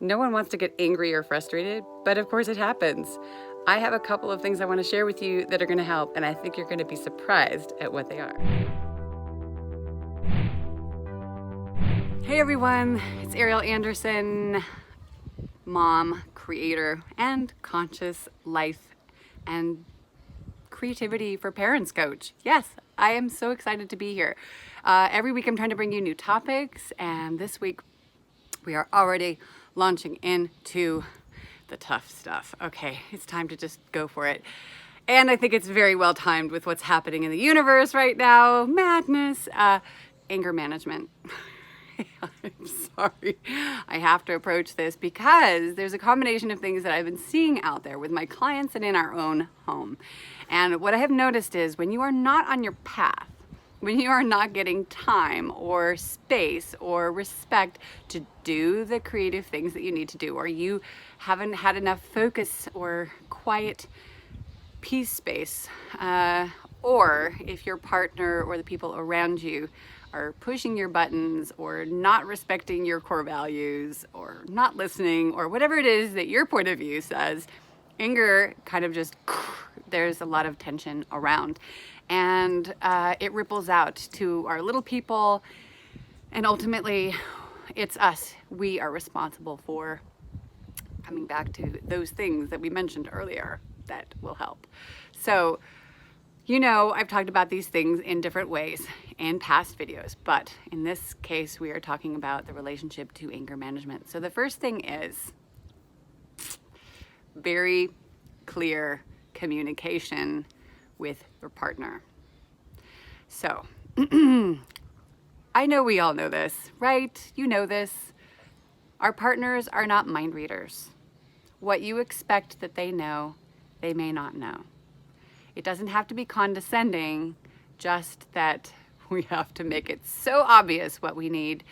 No one wants to get angry or frustrated, but of course it happens. I have a couple of things I want to share with you that are going to help, and I think you're going to be surprised at what they are. Hey everyone, it's Ariel Andersson, mom, creator, and conscious life and creativity for parents coach. Yes, I am so excited to be here. Every week I'm trying to bring you new topics, and this week we are already launching into the tough stuff. Okay, it's time to just go for it. And I think it's very well timed with what's happening in the universe right now. Madness, anger management. I'm sorry. I have to approach this because there's a combination of things that I've been seeing out there with my clients and in our own home. And what I have noticed is when you are not on your path, when you are not getting time or space or respect to do the creative things that you need to do, or you haven't had enough focus or quiet peace space, or if your partner or the people around you are pushing your buttons or not respecting your core values or not listening or whatever it is that your point of view says, anger kind of just, there's a lot of tension around. And it ripples out to our little people, and ultimately it's us. We are responsible for coming back to those things that we mentioned earlier that will help. So, you know, I've talked about these things in different ways in past videos, but in this case, we are talking about the relationship to anger management. So the first thing is very clear communication with your partner. So, I know we all know this, right? You know this. Our partners are not mind readers. What you expect that they know, they may not know. It doesn't have to be condescending, just that we have to make it so obvious what we need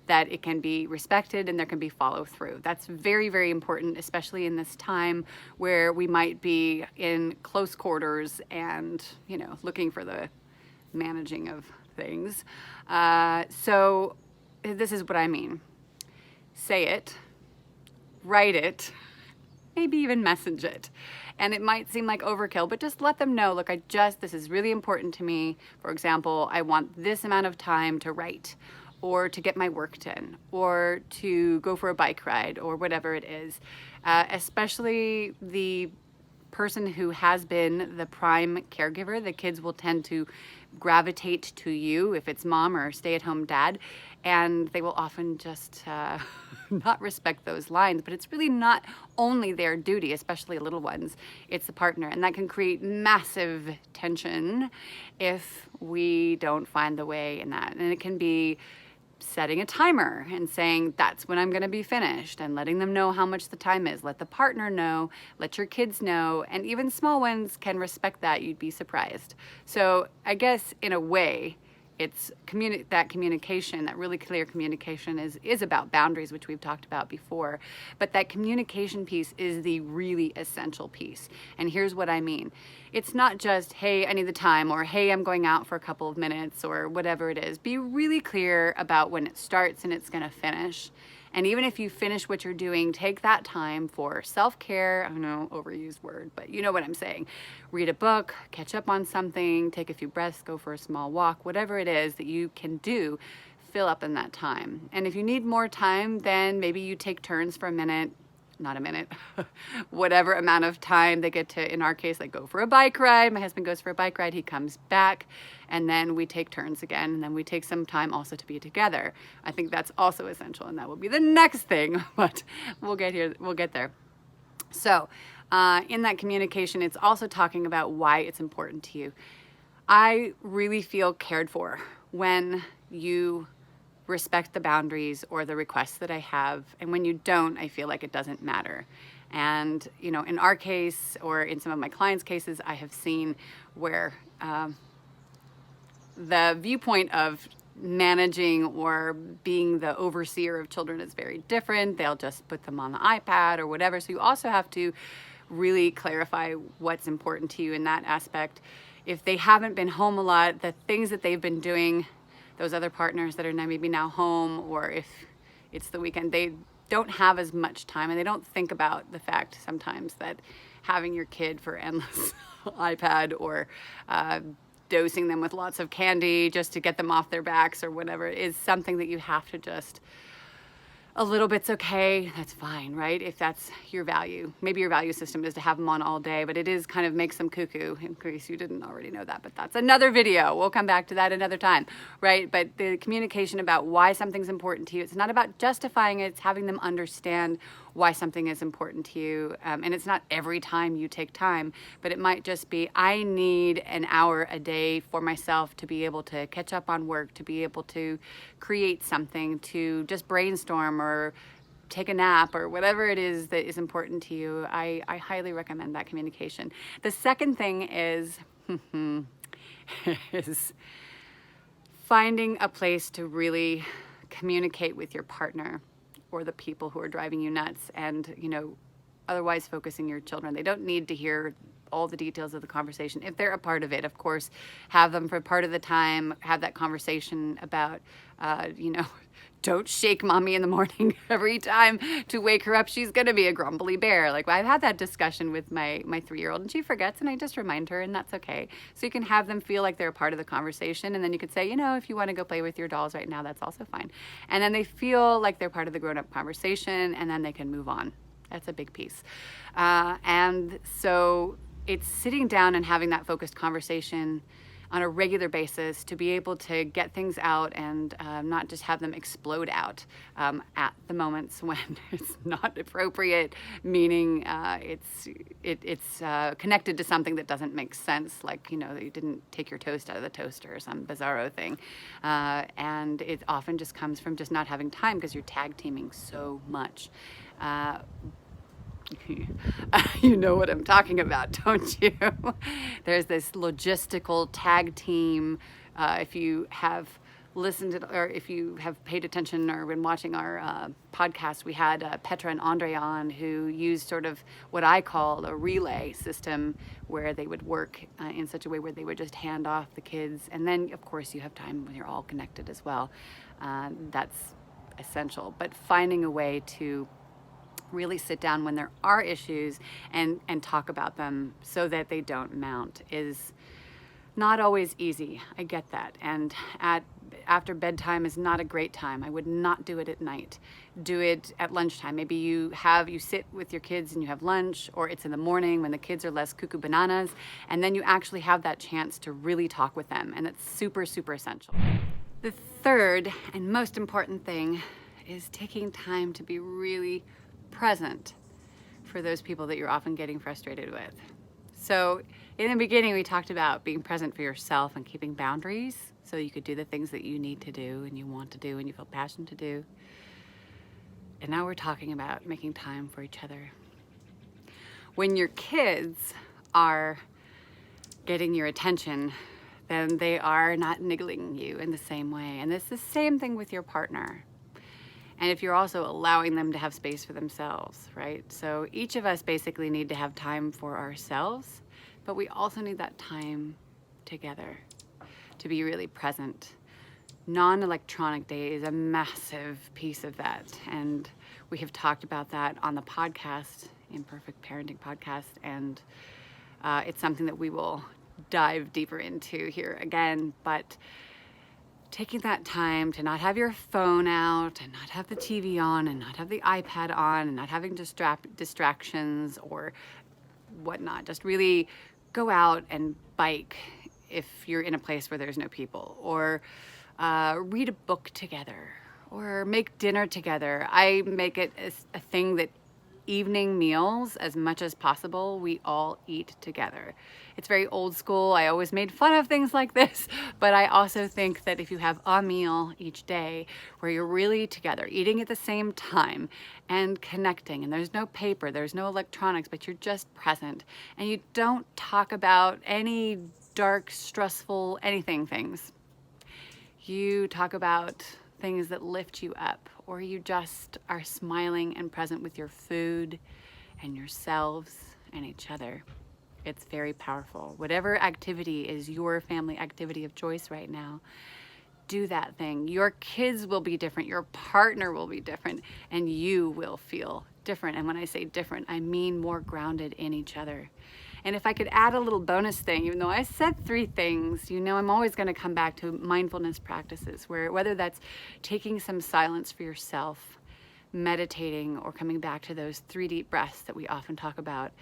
that it can be respected and there can be follow through. That's very, very important, especially in this time where we might be in close quarters and, you know, looking for the managing of things. So this is what I mean. Say it, write it, maybe even message it. And it might seem like overkill, but just let them know, look, this is really important to me. For example, I want this amount of time to write, or to get my work done, or to go for a bike ride, or whatever it is. Especially the person who has been the prime caregiver, the kids will tend to gravitate to you if it's mom or stay-at-home dad, and they will often just not respect those lines. But it's really not only their duty, especially little ones, it's the partner, and that can create massive tension if we don't find the way in that. And it can be setting a timer and saying that's when I'm going to be finished, and letting them know how much the time is. Let the partner know, let your kids know, and even small ones can respect that. You'd be surprised. So I guess in a way, it's that communication, that really clear communication is about boundaries, which we've talked about before. But that communication piece is the really essential piece. And here's what I mean. It's not just, hey, I need the time, or hey, I'm going out for a couple of minutes, or whatever it is. Be really clear about when it starts and it's going to finish. And even if you finish what you're doing, take that time for self-care. I know, overused word, but you know what I'm saying. Read a book, catch up on something, take a few breaths, go for a small walk, whatever it is that you can do, fill up in that time. And if you need more time, then maybe you take turns for a minute, not a minute, whatever amount of time they get to, in our case, like go for a bike ride. My husband goes for a bike ride, he comes back, and then we take turns again, and then we take some time also to be together. I think that's also essential, and that will be the next thing, but we'll get there. So in that communication, it's also talking about why it's important to you. I really feel cared for when you respect the boundaries or the requests that I have. And when you don't, I feel like it doesn't matter. And, you know, in our case, or in some of my clients' cases, I have seen where the viewpoint of managing or being the overseer of children is very different. They'll just put them on the iPad or whatever. So you also have to really clarify what's important to you in that aspect. If they haven't been home a lot, the things that they've been doing, those other partners that are maybe now home, or if it's the weekend, don't have as much time, and they don't think about the fact sometimes that having your kid for endless iPad or dosing them with lots of candy just to get them off their backs or whatever is something that you have to just, a little bit's okay, that's fine, right? If that's your value. Maybe your value system is to have them on all day, but it is kind of makes them cuckoo, in case you didn't already know that, but that's another video. We'll come back to that another time, right? But the communication about why something's important to you, it's not about justifying it, it's having them understand why something is important to you. And it's not every time you take time, but it might just be, I need an hour a day for myself to be able to catch up on work, to be able to create something, to just brainstorm or take a nap or whatever it is that is important to you. I highly recommend that communication. The second thing is, is finding a place to really communicate with your partner or the people who are driving you nuts, and, you know, otherwise focusing your children. They don't need to hear all the details of the conversation. If they're a part of it, of course, have them for part of the time, have that conversation about, don't shake mommy in the morning every time to wake her up. She's going to be a grumbly bear. Like, I've had that discussion with my 3-year-old, and she forgets, and I just remind her, and that's okay. So you can have them feel like they're a part of the conversation, and then you could say, if you want to go play with your dolls right now, that's also fine. And then they feel like they're part of the grown-up conversation, and then they can move on. That's a big piece. And so it's sitting down and having that focused conversation on a regular basis to be able to get things out and not just have them explode out at the moments when it's not appropriate, meaning it's connected to something that doesn't make sense, like, that you didn't take your toast out of the toaster or some bizarro thing. And it often just comes from just not having time because you're tag teaming so much. You know what I'm talking about, don't you? There's this logistical tag team. If you have listened to, or if you have paid attention or been watching our podcast, we had Petra and Ondrej on, who used sort of what I call a relay system, where they would work in such a way where they would just hand off the kids. And then, of course, you have time when you're all connected as well. That's essential. But finding a way to really sit down when there are issues and talk about them so that they don't mount is not always easy. I get that. And after bedtime is not a great time. I would not do it at night. Do it at lunchtime. Maybe you sit with your kids and you have lunch, or it's in the morning when the kids are less cuckoo bananas, and then you actually have that chance to really talk with them. And it's super, super essential. The third and most important thing is taking time to be really present for those people that you're often getting frustrated with. So in the beginning, we talked about being present for yourself and keeping boundaries so you could do the things that you need to do and you want to do and you feel passionate to do. And now we're talking about making time for each other. When your kids are getting your attention, then they are not niggling you in the same way. And it's the same thing with your partner. And if you're also allowing them to have space for themselves, right? So each of us basically need to have time for ourselves, but we also need that time together to be really present. Non-electronic day is a massive piece of that. And we have talked about that on the podcast, Imperfect Parenting Podcast. And it's something that we will dive deeper into here again, but taking that time to not have your phone out and not have the TV on and not have the iPad on and not having distractions or whatnot. Just really go out and bike if you're in a place where there's no people, or read a book together, or make dinner together. I make it a thing that evening meals, as much as possible, we all eat together. It's very old school. I always made fun of things like this, but I also think that if you have a meal each day where you're really together, eating at the same time and connecting, and there's no paper, there's no electronics, but you're just present, and you don't talk about any dark, stressful, anything things. You talk about things that lift you up, or you just are smiling and present with your food and yourselves and each other. It's very powerful. Whatever activity is your family activity of choice right now, do that thing. Your kids will be different, your partner will be different, and you will feel different. And when I say different, I mean more grounded in each other. And if I could add a little bonus thing, even though I said 3 things, I'm always going to come back to mindfulness practices, whether that's taking some silence for yourself, meditating, or coming back to those 3 deep breaths that we often talk about.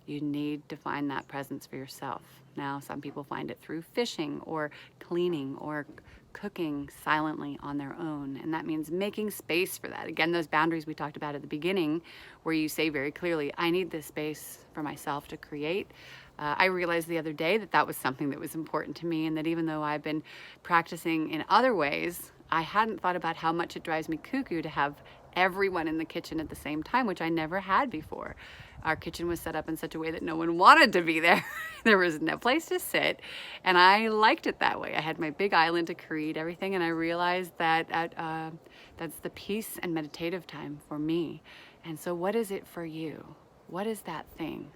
You need to find that presence for yourself. Now, some people find it through fishing or cleaning or cooking silently on their own. And that means making space for that. Again, those boundaries we talked about at the beginning, where you say very clearly, I need this space for myself to create. I realized the other day that was something that was important to me, and that even though I've been practicing in other ways, I hadn't thought about how much it drives me cuckoo to have everyone in the kitchen at the same time, which I never had before. Our kitchen was set up in such a way that no one wanted to be there. There was no place to sit, and I liked it that way. I had my big island to create everything, and I realized that that's the peace and meditative time for me. And so what is it for you? What is that thing,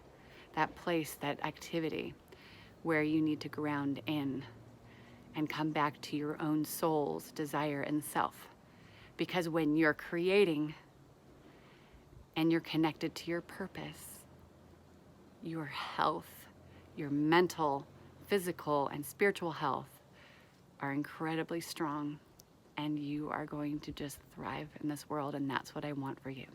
that place, that activity where you need to ground in and come back to your own soul's desire and self? Because when you're creating and you're connected to your purpose, your health, your mental, physical, and spiritual health are incredibly strong, and you are going to just thrive in this world, and that's what I want for you.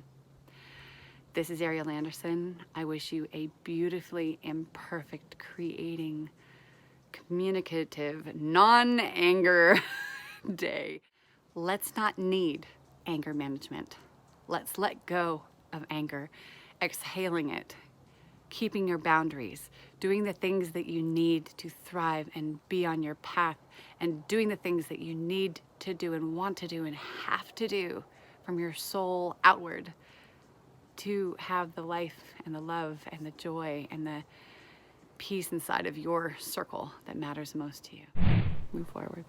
This is Ariel Andersson. I wish you a beautifully imperfect, creating, communicative, non-anger day. Let's not need anger management. Let's let go of anger, exhaling it, keeping your boundaries, doing the things that you need to thrive and be on your path, and doing the things that you need to do and want to do and have to do from your soul outward to have the life and the love and the joy and the peace inside of your circle that matters most to you. Move forward.